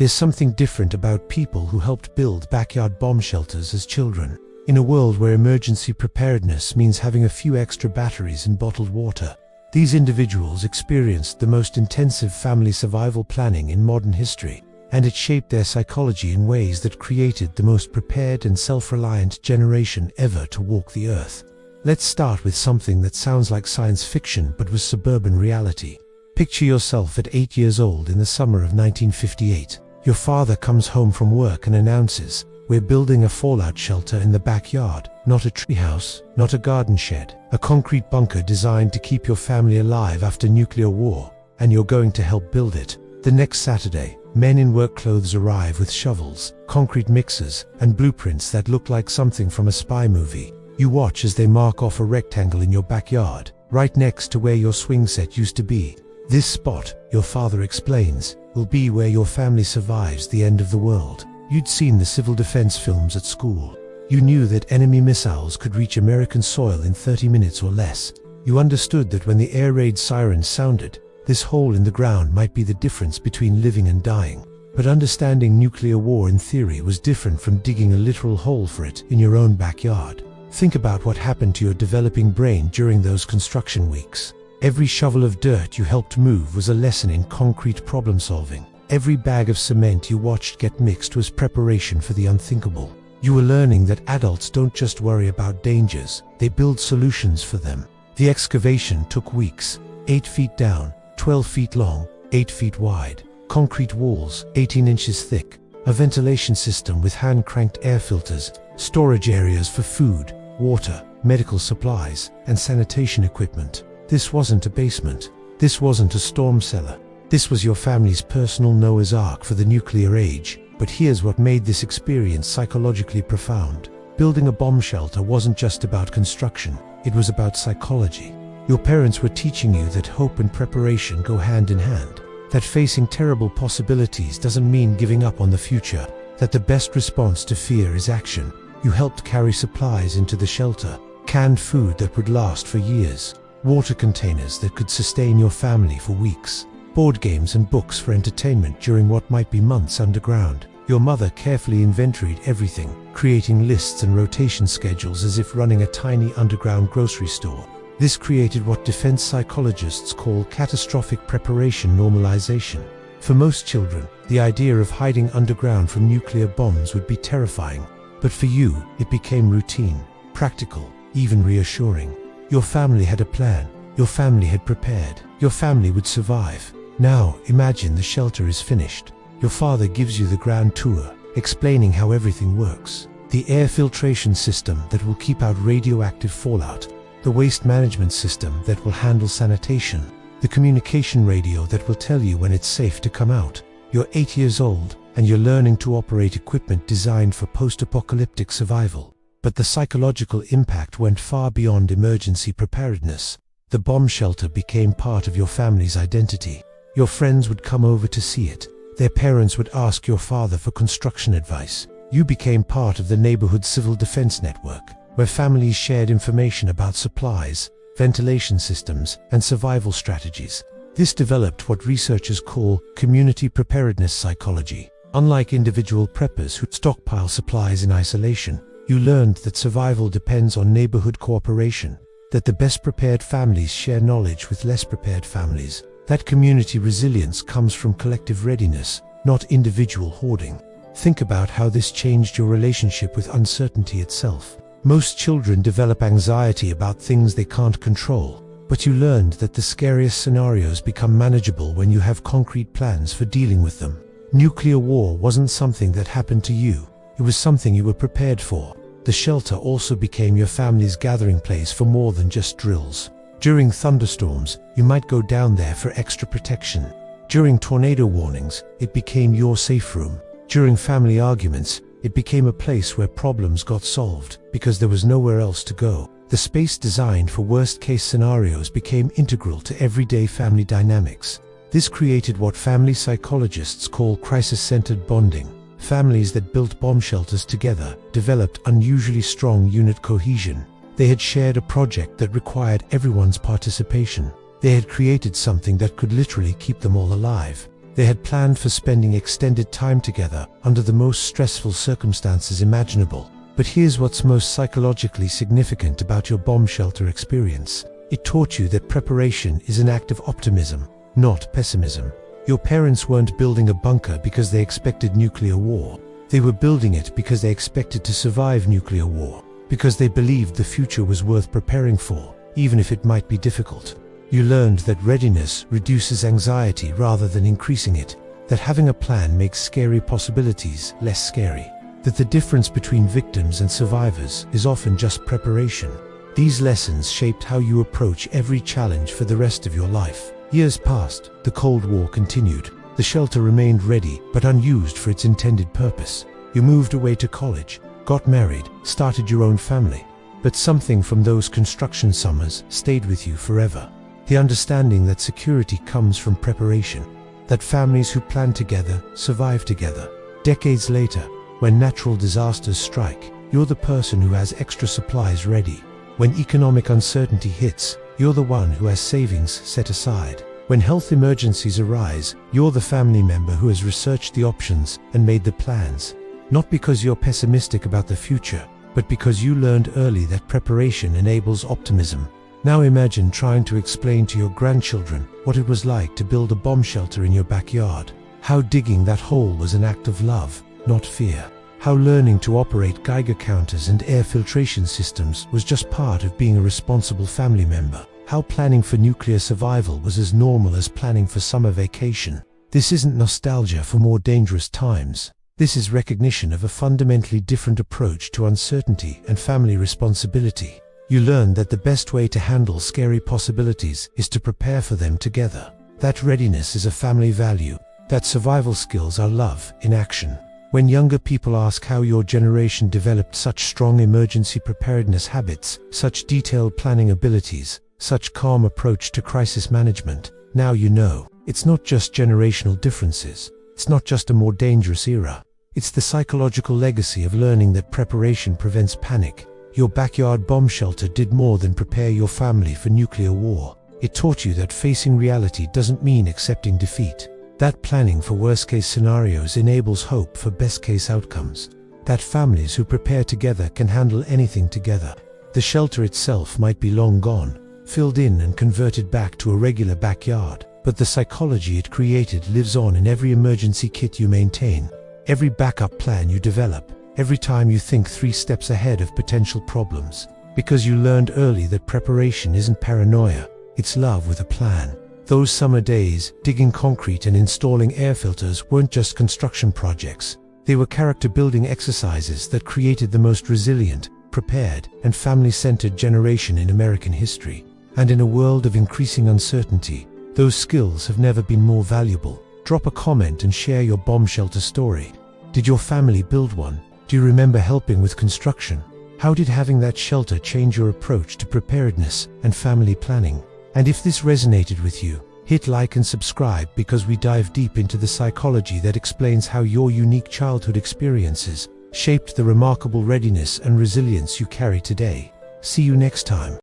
There's something different about people who helped build backyard bomb shelters as children. In a world where emergency preparedness means having a few extra batteries and bottled water, these individuals experienced the most intensive family survival planning in modern history, and it shaped their psychology in ways that created the most prepared and self-reliant generation ever to walk the earth. Let's start with something that sounds like science fiction but was suburban reality. Picture yourself at 8 years old in the summer of 1958. Your father comes home from work and announces, "We're building a fallout shelter in the backyard, not a treehouse, not a garden shed, a concrete bunker designed to keep your family alive after nuclear war, and you're going to help build it." The next Saturday, men in work clothes arrive with shovels, concrete mixers, and blueprints that look like something from a spy movie. You watch as they mark off a rectangle in your backyard, right next to where your swing set used to be. "This spot," your father explains, "will be where your family survives the end of the world." You'd seen the civil defense films at school. You knew that enemy missiles could reach American soil in 30 minutes or less. You understood that when the air raid sirens sounded, this hole in the ground might be the difference between living and dying. But understanding nuclear war in theory was different from digging a literal hole for it in your own backyard. Think about what happened to your developing brain during those construction weeks. Every shovel of dirt you helped move was a lesson in concrete problem solving. Every bag of cement you watched get mixed was preparation for the unthinkable. You were learning that adults don't just worry about dangers, they build solutions for them. The excavation took weeks. 8 feet down, 12 feet long, 8 feet wide. Concrete walls, 18 inches thick. A ventilation system with hand-cranked air filters. Storage areas for food, water, medical supplies, and sanitation equipment. This wasn't a basement. This wasn't a storm cellar. This was your family's personal Noah's Ark for the nuclear age. But here's what made this experience psychologically profound. Building a bomb shelter wasn't just about construction, it was about psychology. Your parents were teaching you that hope and preparation go hand in hand, that facing terrible possibilities doesn't mean giving up on the future, that the best response to fear is action. You helped carry supplies into the shelter, canned food that would last for years, water containers that could sustain your family for weeks, board games and books for entertainment during what might be months underground. Your mother carefully inventoried everything, creating lists and rotation schedules as if running a tiny underground grocery store. This created what defense psychologists call catastrophic preparation normalization. For most children, the idea of hiding underground from nuclear bombs would be terrifying. But for you, it became routine, practical, even reassuring. Your family had a plan. Your family had prepared. Your family would survive. Now, imagine the shelter is finished. Your father gives you the grand tour, explaining how everything works. The air filtration system that will keep out radioactive fallout. The waste management system that will handle sanitation. The communication radio that will tell you when it's safe to come out. You're 8 years old, and you're learning to operate equipment designed for post-apocalyptic survival. But the psychological impact went far beyond emergency preparedness. The bomb shelter became part of your family's identity. Your friends would come over to see it. Their parents would ask your father for construction advice. You became part of the neighborhood civil defense network, where families shared information about supplies, ventilation systems, and survival strategies. This developed what researchers call community preparedness psychology. Unlike individual preppers who stockpile supplies in isolation, you learned that survival depends on neighborhood cooperation, that the best prepared families share knowledge with less prepared families, that community resilience comes from collective readiness, not individual hoarding. Think about how this changed your relationship with uncertainty itself. Most children develop anxiety about things they can't control, but you learned that the scariest scenarios become manageable when you have concrete plans for dealing with them. Nuclear war wasn't something that happened to you, it was something you were prepared for. The shelter also became your family's gathering place for more than just drills. During thunderstorms, you might go down there for extra protection. During tornado warnings, it became your safe room. During family arguments, it became a place where problems got solved, because there was nowhere else to go. The space designed for worst-case scenarios became integral to everyday family dynamics. This created what family psychologists call crisis-centered bonding. Families that built bomb shelters together developed unusually strong unit cohesion. They had shared a project that required everyone's participation. They had created something that could literally keep them all alive. They had planned for spending extended time together under the most stressful circumstances imaginable. But here's what's most psychologically significant about your bomb shelter experience. It taught you that preparation is an act of optimism, not pessimism. Your parents weren't building a bunker because they expected nuclear war. They were building it because they expected to survive nuclear war, because they believed the future was worth preparing for, even if it might be difficult. You learned that readiness reduces anxiety rather than increasing it, that having a plan makes scary possibilities less scary, that the difference between victims and survivors is often just preparation. These lessons shaped how you approach every challenge for the rest of your life. Years passed, the Cold War continued. The shelter remained ready, but unused for its intended purpose. You moved away to college, got married, started your own family. But something from those construction summers stayed with you forever. The understanding that security comes from preparation, that families who plan together survive together. Decades later, when natural disasters strike, you're the person who has extra supplies ready. When economic uncertainty hits, you're the one who has savings set aside. When health emergencies arise, you're the family member who has researched the options and made the plans. Not because you're pessimistic about the future, but because you learned early that preparation enables optimism. Now imagine trying to explain to your grandchildren what it was like to build a bomb shelter in your backyard. How digging that hole was an act of love, not fear. How learning to operate Geiger counters and air filtration systems was just part of being a responsible family member. How planning for nuclear survival was as normal as planning for summer vacation. This isn't nostalgia for more dangerous times. This is recognition of a fundamentally different approach to uncertainty and family responsibility. You learn that the best way to handle scary possibilities is to prepare for them together. That readiness is a family value. That survival skills are love in action. When younger people ask how your generation developed such strong emergency preparedness habits, such detailed planning abilities, such calm approach to crisis management, now you know. It's not just generational differences. It's not just a more dangerous era. It's the psychological legacy of learning that preparation prevents panic. Your backyard bomb shelter did more than prepare your family for nuclear war. It taught you that facing reality doesn't mean accepting defeat. That planning for worst-case scenarios enables hope for best-case outcomes. That families who prepare together can handle anything together. The shelter itself might be long gone, filled in and converted back to a regular backyard, but the psychology it created lives on in every emergency kit you maintain, every backup plan you develop, every time you think 3 steps ahead of potential problems. Because you learned early that preparation isn't paranoia, it's love with a plan. Those summer days, digging concrete and installing air filters weren't just construction projects. They were character-building exercises that created the most resilient, prepared, and family-centered generation in American history. And in a world of increasing uncertainty, those skills have never been more valuable. Drop a comment and share your bomb shelter story. Did your family build one? Do you remember helping with construction? How did having that shelter change your approach to preparedness and family planning? And if this resonated with you, hit like and subscribe, because we dive deep into the psychology that explains how your unique childhood experiences shaped the remarkable readiness and resilience you carry today. See you next time.